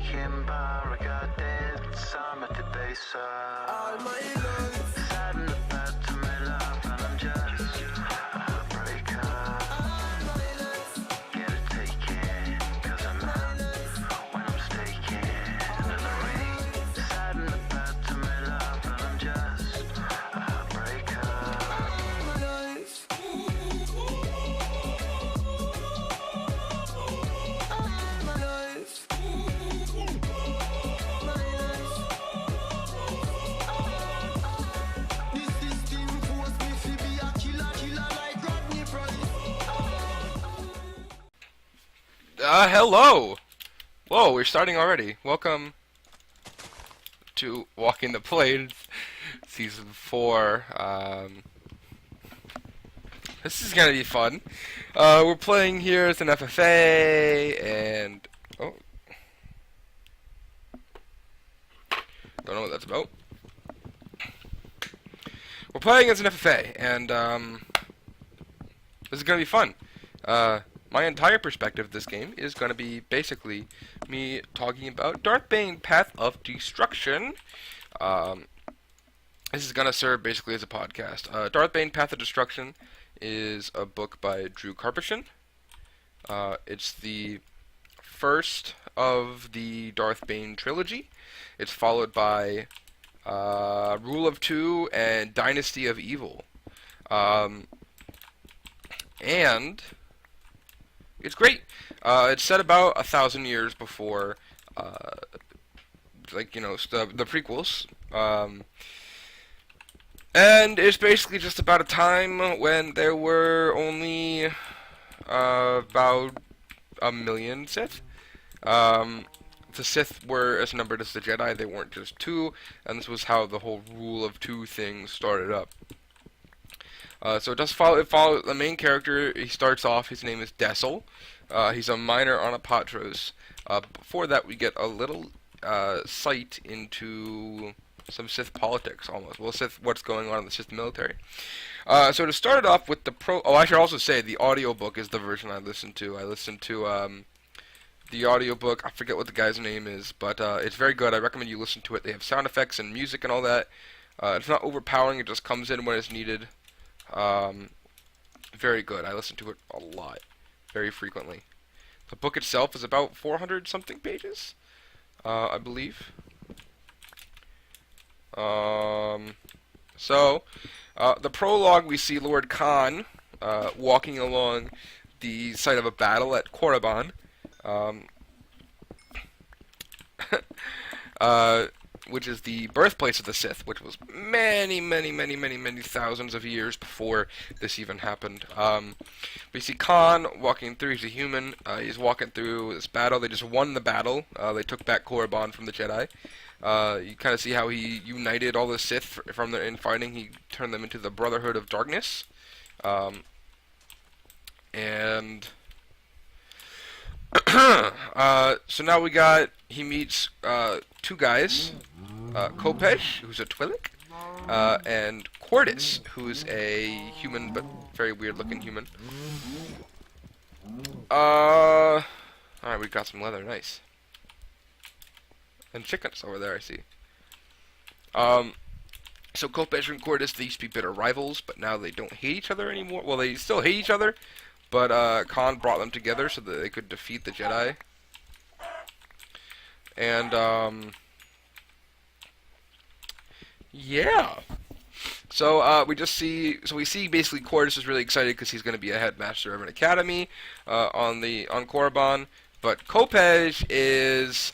taking barricaded, summer debaser. All my life, sad and the bad to my love, and I'm just a heartbreaker. All my life, get it taken, cause I'm out when I'm staking under the rain. Sad and the bad to my love, and I'm just a heartbreaker. All my life. Hello! Whoa, we're starting already. Welcome to Walking the Plane, Season 4. This is gonna be fun. We're playing here as an FFA, and... oh. Don't know what that's about. We're playing as an FFA, and, this is gonna be fun. My entire perspective of this game is going to be basically me talking about Darth Bane, Path of Destruction. This is going to serve basically as a podcast. Darth Bane, Path of Destruction is a book by Drew Karpyshyn. It's the first of the Darth Bane trilogy. It's followed by Rule of Two and Dynasty of Evil. And... it's great. It's set about 1,000 years before, like, you know, the prequels. And it's basically just about a time when there were only about 1 million Sith. The Sith were as numbered as the Jedi. They weren't just 2, and this was how the whole Rule of Two thing started up. So it does follow the main character. He starts off, his name is Dessel. He's a miner on a Patros. Before that, we get a little sight into some Sith politics, almost. Well, what's going on in the Sith military. So to start it off with the I should also say the audiobook is the version I listened to. I listened to the audiobook. I forget what the guy's name is, but it's very good. I recommend you listen to it. They have sound effects and music and all that. It's not overpowering. It just comes in when it's needed. Very good. I listen to it a lot, very frequently. The book itself is about 400 something pages, I believe. So the prologue, we see Lord Khan walking along the site of a battle at Korriban. Which is the birthplace of the Sith, which was many thousands of years before this even happened. We see Khan walking through. He's a human. He's walking through this battle. They just won the battle. They took back Korriban from the Jedi. You kind of see how he united all the Sith from their infighting. He turned them into the Brotherhood of Darkness. And... so now he meets 2 guys, Kopej, who's a Twi'lek, and Quartus, who's a human, but very weird-looking human. Alright, we got some leather, nice. And chickens over there, I see. So Kopej and Quartus, they used to be bitter rivals, but now they don't hate each other anymore. Well, they still hate each other, but Khan brought them together so that they could defeat the Jedi. And, yeah. So, we see basically Quartus is really excited because he's going to be a headmaster of an academy, on Korriban, but Kopej is,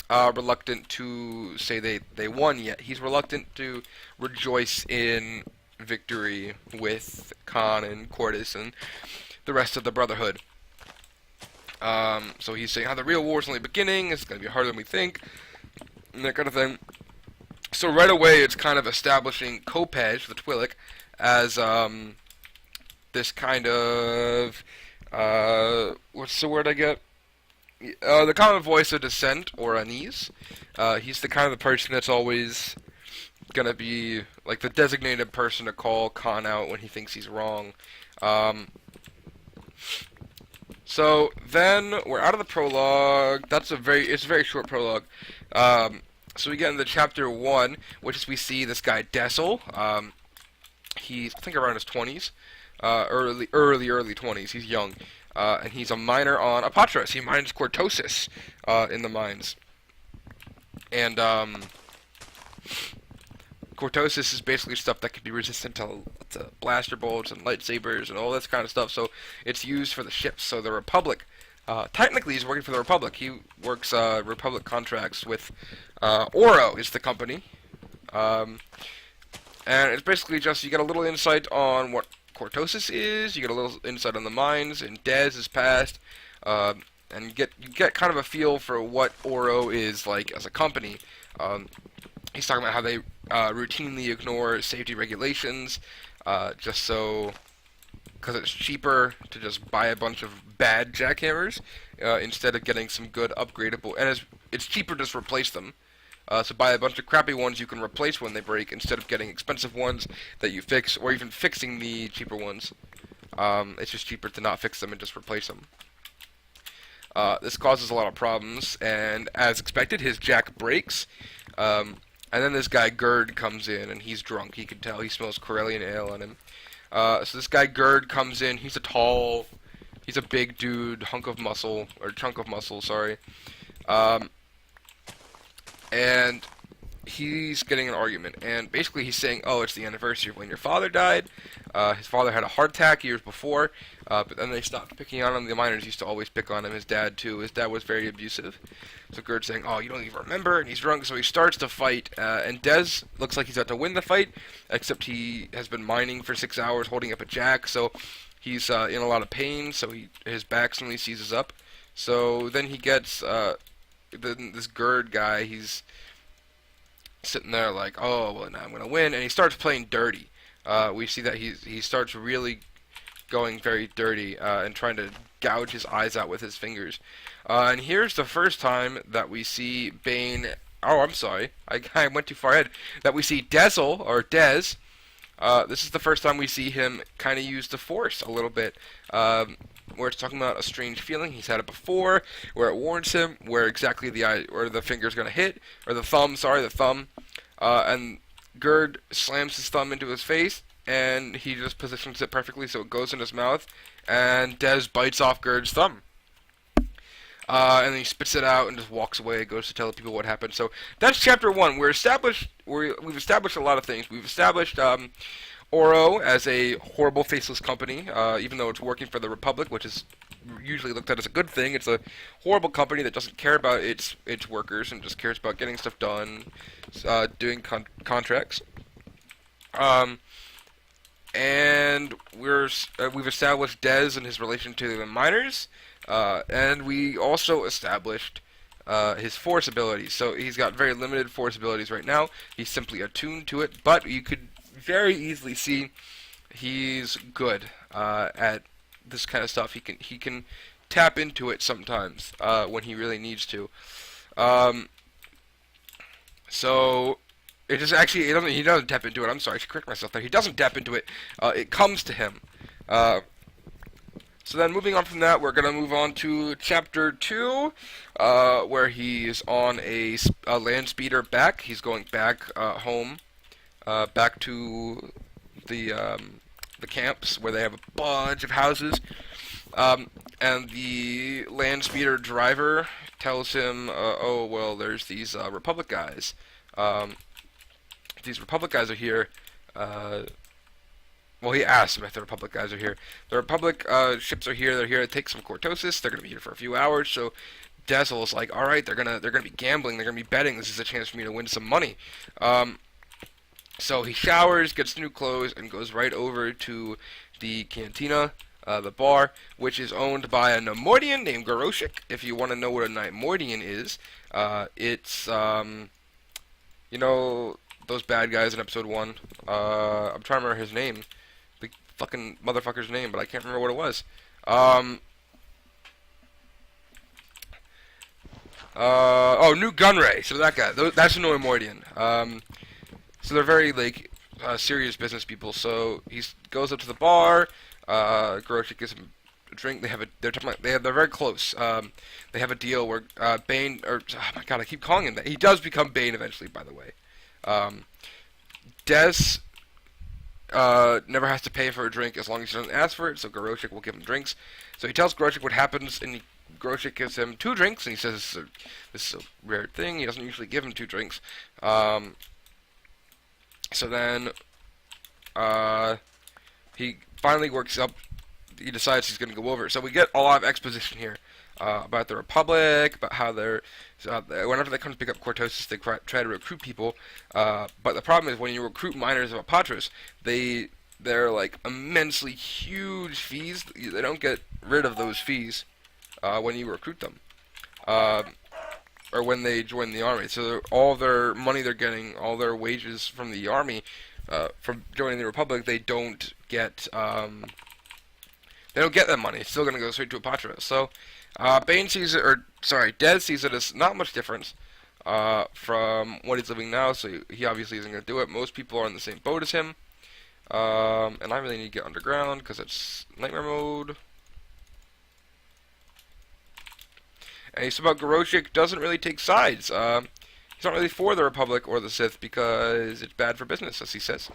reluctant to say they won yet. He's reluctant to rejoice in victory with Khan and Quartus and the rest of the Brotherhood. So he's saying how the real war's only beginning, it's going to be harder than we think, and that kind of thing. So right away it's kind of establishing Kopej, the Twi'lek, as this kind of, what's the word I get? The common voice of dissent, or unease. He's the kind of the person that's always gonna be like the designated person to call Khan out when he thinks he's wrong. So then we're out of the prologue. It's a very short prologue. So we get into chapter 1, which is we see this guy Dessel. He's, I think, around his 20s, early 20s. He's young, and he's a miner on Apatros. He mines cortosis in the mines, and cortosis is basically stuff that can be resistant to blaster bolts and lightsabers and all this kind of stuff. So it's used for the ships. So the Republic, technically, he's working for the Republic. He works Republic contracts with Oro is the company. And it's basically just, you get a little insight on what cortosis is, you get a little insight on the mines, and Dez's past, and you get kind of a feel for what Oro is like as a company. He's talking about how they routinely ignore safety regulations, just so, because it's cheaper to just buy a bunch of bad jackhammers, instead of getting some good upgradable, and it's cheaper to just replace them. So buy a bunch of crappy ones you can replace when they break, instead of getting expensive ones that you fix, or even fixing the cheaper ones. It's just cheaper to not fix them and just replace them. This causes a lot of problems, and as expected, his jack breaks. And then this guy Gerd comes in, and he's drunk. He can tell, he smells Corellian ale on him. So this guy Gerd comes in. He's a big dude, chunk of muscle, sorry. And he's getting an argument, and basically he's saying, oh, it's the anniversary of when your father died. His father had a heart attack years before, but then they stopped picking on him. The miners used to always pick on him. His dad, too. His dad was very abusive. So Gerd's saying, oh, you don't even remember, and he's drunk, so he starts to fight, and Dez looks like he's about to win the fight, except he has been mining for 6 hours, holding up a jack, so he's in a lot of pain, so his back suddenly seizes up. So then he gets, this Gerd guy, he's sitting there like, oh, well, now I'm going to win, and he starts playing dirty. We see that he starts really going very dirty, and trying to gouge his eyes out with his fingers. And here's the first time that we see Bane, oh, I'm sorry, I went too far ahead, that we see Dezzel, or Dez. This is the first time we see him kind of use the Force a little bit, where it's talking about a strange feeling. He's had it before, where it warns him where exactly the eye or the finger's gonna hit, or the thumb. And Gerd slams his thumb into his face, and he just positions it perfectly so it goes in his mouth, and Dez bites off Gerd's thumb. And then he spits it out and just walks away, goes to tell people what happened. So that's chapter 1. We've established a lot of things. We've established Oro as a horrible, faceless company, even though it's working for the Republic, which is usually looked at as a good thing. It's a horrible company that doesn't care about its workers and just cares about getting stuff done, doing contracts. And we've established Dez and his relation to the miners, and we also established his Force abilities. So he's got very limited Force abilities right now. He's simply attuned to it, but you could very easily see he's good at this kind of stuff. He can tap into it sometimes when he really needs to. So it is actually he doesn't tap into it. I'm sorry, I should correct myself there. He doesn't tap into it. It comes to him. So then, moving on from that, we're gonna move on to chapter 2, where he's on a land speeder back. He's going back home, back to the camps where they have a bunch of houses. And the land speeder driver tells him, oh, well, there's these Republic guys. These Republic guys are here. Well, he asks him if the Republic guys are here. The Republic ships are here. They're here to take some cortosis. They're gonna be here for a few hours. So Dezzel is like, all right, they're gonna be gambling. They're gonna be betting. This is a chance for me to win some money. So he showers, gets new clothes, and goes right over to the cantina, the bar, which is owned by a Neimoidian named Goroshik. If you want to know what a Neimoidian is, it's you know, those bad guys in episode 1. I'm trying to remember his name. The fucking motherfucker's name, but I can't remember what it was. Oh, Newt Gunray. So that guy. That's a Neimoidian. So they're very, like, serious business people. So he goes up to the bar. Goroshik gives him drink. They're very close. They have a deal where Bane, or oh my god, I keep calling him that. He does become Bane eventually, by the way. Des never has to pay for a drink as long as he doesn't ask for it, so Goroshik will give him drinks. So he tells Goroshik what happens, and Goroshik gives him 2 drinks, and he says this is a rare thing. He doesn't usually give him 2 drinks. So then he finally works up. He decides he's going to go over it. So we get a lot of exposition here about the Republic, about how whenever they come to pick up Cortosis, they try to recruit people. But the problem is when you recruit miners of Apatros, they're like immensely huge fees. They don't get rid of those fees when you recruit them, or when they join the army. So all their money they're getting, all their wages from the army, from joining the Republic, they don't get. They don't get that money. It's still going to go straight to Apatros. So, Bane sees it, Des sees it as not much difference from what he's living now, so he obviously isn't going to do it. Most people are in the same boat as him. And I really need to get underground, because it's nightmare mode. And he's about Goroshik doesn't really take sides. He's not really for the Republic or the Sith, because it's bad for business, as he says.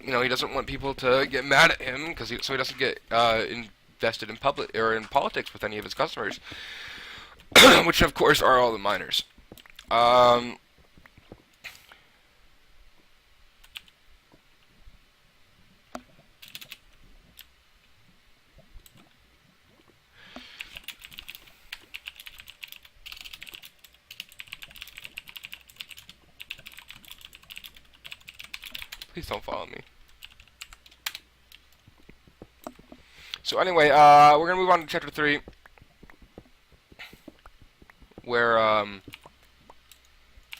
He doesn't want people to get mad at him, so he doesn't get invested in public or in politics with any of his customers, which of course are all the miners. Please don't follow me. So anyway, we're going to move on to Chapter 3, where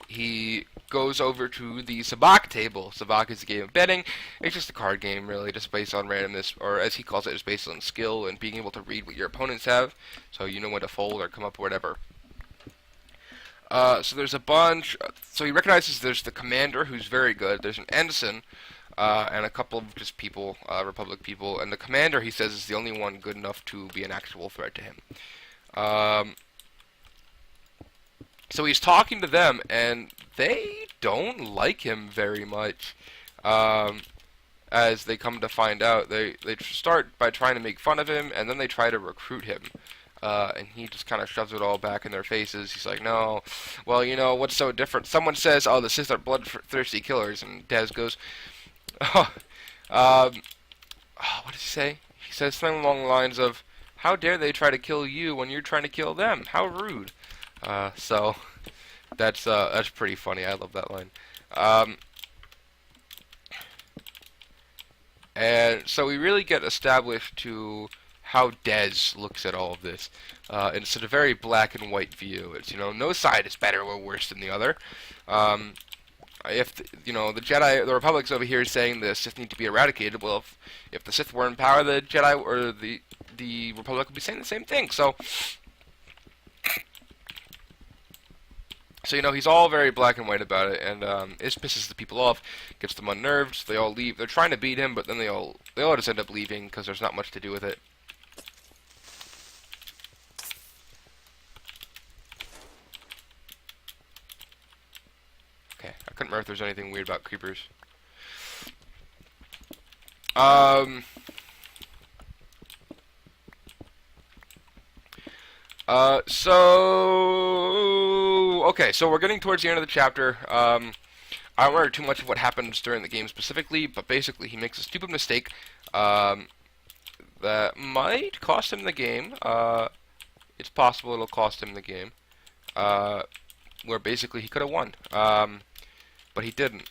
he goes over to the Sabacc table. Sabacc is a game of betting. It's just a card game, really, just based on randomness, or as he calls it, just based on skill and being able to read what your opponents have, so you know when to fold or come up or whatever. So there's a bunch. So he recognizes there's the commander, who's very good. There's an ensign, and a couple of just people, Republic people. And the commander, he says, is the only one good enough to be an actual threat to him. So he's talking to them, and they don't like him very much. As they come to find out, they start by trying to make fun of him, and then they try to recruit him. And he just kind of shoves it all back in their faces. He's like, no, well, what's so different? Someone says, oh, the Sith are bloodthirsty killers, and Des goes, what does he say? He says something along the lines of, how dare they try to kill you when you're trying to kill them? How rude. So that's pretty funny. I love that line. And so we really get established to how Des looks at all of this. And it's a very black and white view. It's, no side is better or worse than the other. If the Jedi, the Republic's over here saying the Sith need to be eradicated, well, if the Sith were in power, the Jedi or the Republic would be saying the same thing. So he's all very black and white about it, and it pisses the people off, gets them unnerved. So they all leave. They're trying to beat him, but then they all just end up leaving because there's not much to do with it. Okay, I couldn't remember if there's anything weird about creepers. Okay, so we're getting towards the end of the chapter. I don't remember too much of what happens during the game specifically, but basically he makes a stupid mistake that might cost him the game. It's possible it'll cost him the game, where basically he could have won, but he didn't.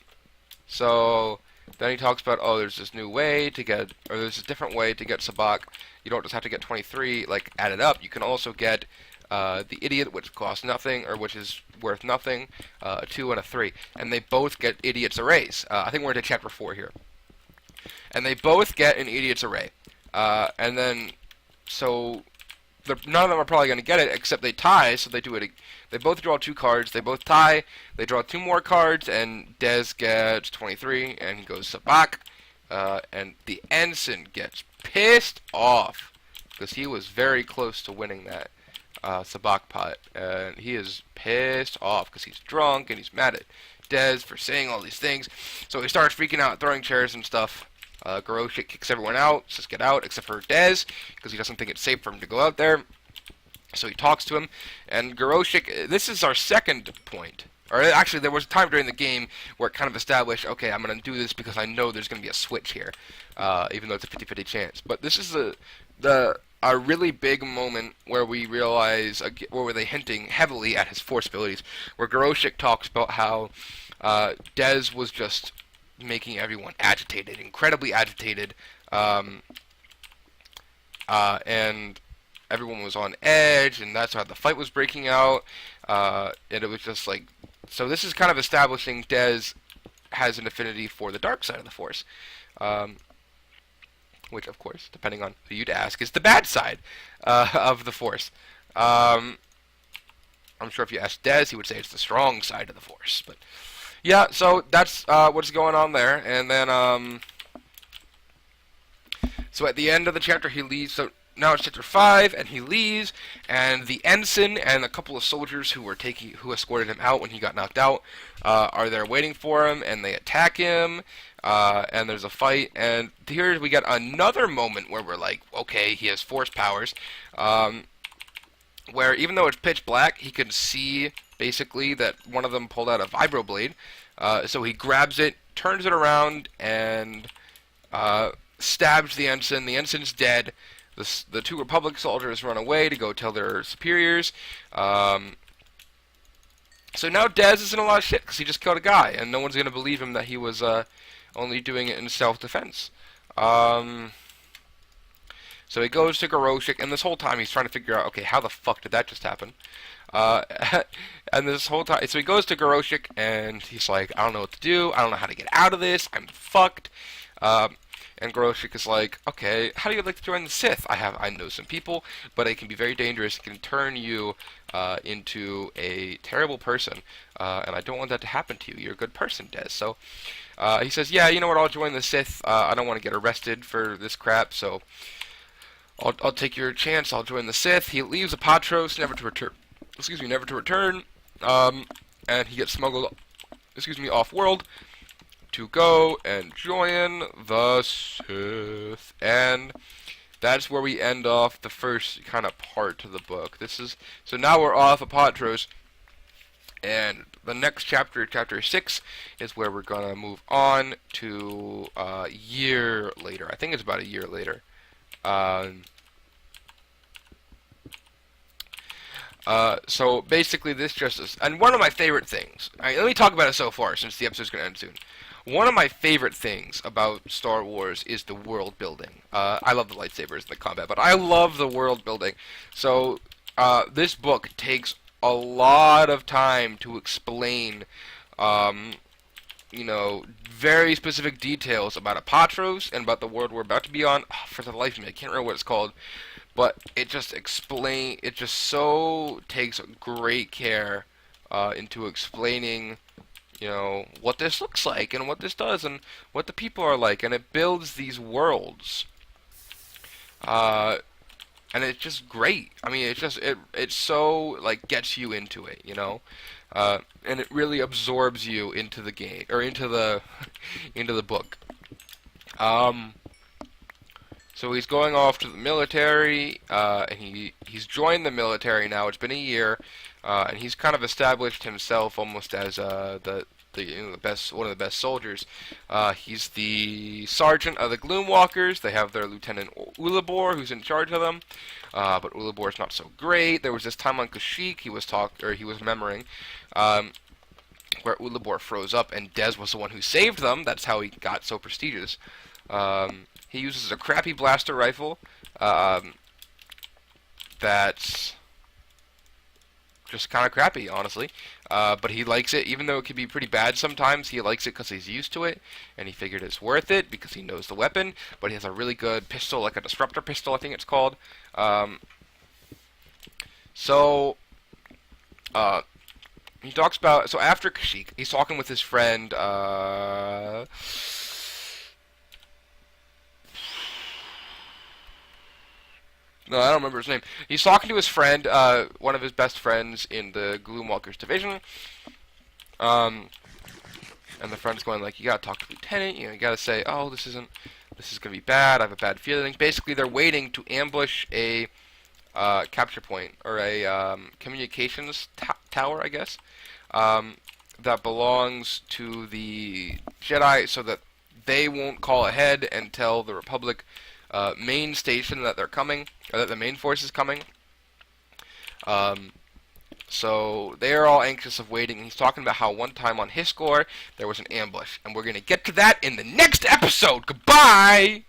So then he talks about, oh, there's this new way to get, or there's a different way to get Sabacc. You don't just have to get 23, like, added up. You can also get the Idiot, which costs nothing, or which is worth nothing, a 2 and a 3. And they both get Idiot's Arrays. I think we're into Chapter 4 here. And they both get an Idiot's Array. And then, so, none of them are probably going to get it, except they tie, so they do it. They both draw 2 cards, they both tie, they draw 2 more cards, and Des gets 23, and he goes Sabacc. and the ensign gets pissed off because he was very close to winning that sabak pot, and he is pissed off because he's drunk and he's mad at Dez for saying all these things. So he starts freaking out, throwing chairs and stuff. Goroshik kicks everyone out, says get out, except for Dez, because he doesn't think it's safe for him to go out there. So he talks to him, and Goroshik, this is our second point. Or actually, there was a time during the game where it kind of established, okay, I'm going to do this because I know there's going to be a switch here, even though it's a 50-50 chance. But this is a really big moment where we realize, where they hinting heavily at his force abilities, where Goroshik talks about how Dez was just making everyone agitated, incredibly agitated, and everyone was on edge, and that's how the fight was breaking out, and it was just like, so this is kind of establishing Dez has an affinity for the dark side of the Force, which, of course, depending on who you'd ask, is the bad side of the Force. I'm sure if you ask Dez, he would say it's the strong side of the Force, but yeah, so that's what's going on there, and then, so at the end of the chapter, he leaves, so now it's chapter 5, and he leaves, and the ensign and a couple of soldiers who escorted him out when he got knocked out, are there waiting for him, and they attack him, and there's a fight, and here we get another moment where we're like, okay, he has force powers, where even though it's pitch black, he can see, basically, that one of them pulled out a vibroblade, so he grabs it, turns it around, and stabs the ensign. The ensign's dead. The two Republic soldiers run away to go tell their superiors. So now Dez is in a lot of shit because he just killed a guy, and no one's going to believe him that he was only doing it in self-defense. So he goes to Goroshik, and this whole time he's trying to figure out, okay, how the fuck did that just happen? And this whole time, so he goes to Goroshik, and he's like, I don't know what to do. I don't know how to get out of this. I'm fucked. And Goroshik is like, okay, how do you like to join the Sith? I know some people, but it can be very dangerous. It can turn you into a terrible person, and I don't want that to happen to you. You're a good person, Dez. So he says, yeah, you know what? I'll join the Sith. I don't want to get arrested for this crap, so I'll take your chance. I'll join the Sith. He leaves Apatros, never to return. Never to return. And he gets smuggled, off-world to go and join the Sith, and that's where we end off the first kind of part of the book. So now we're off Apatros, and the next chapter, chapter 6, is where we're gonna move on to a year later. I think it's about a year later. So basically this just is, and one of my favorite things, let me talk about it so far since the episode's gonna end soon. One of my favorite things about Star Wars is the world building. I love the lightsabers and the combat, but I love the world building. So this book takes a lot of time to explain, you know, very specific details about Apatros and about the world we're about to be on. Oh, for the life of me, I can't remember what it's called, but it just takes great care into explaining, you know, what this looks like and what this does and what the people are like, and it builds these worlds, and it's just great. I mean, it's so, like, gets you into it, you know, and it really absorbs you into the game, or into the into the book. So he's going off to the military, and he's joined the military now. It's been a year, and he's kind of established himself almost as one of the best soldiers. He's the sergeant of the Gloomwalkers. They have their Lieutenant Ulabor, who's in charge of them, but Ulabor's not so great. There was this time on Kashyyyk he was memorizing, where Ulabor froze up, and Dez was the one who saved them. That's how he got so prestigious. He uses a crappy blaster rifle that's just kind of crappy, honestly. But he likes it, even though it can be pretty bad sometimes. He likes it because he's used to it, and he figured it's worth it because he knows the weapon. But he has a really good pistol, like a disruptor pistol, I think it's called. He talks about, so after Kashyyyk, he's talking with his friend, No, I don't remember his name. He's talking to his friend, one of his best friends in the Gloomwalkers division. And the friend's going like, you gotta talk to Lieutenant, you gotta say, oh, this is gonna be bad, I have a bad feeling. Basically, they're waiting to ambush a capture point, or a communications tower, I guess, that belongs to the Jedi, so that they won't call ahead and tell the Republic main station that they're coming, or that the main force is coming. So they are all anxious of waiting. He's talking about how one time on his score there was an ambush, and we're gonna get to that in the next episode. Goodbye.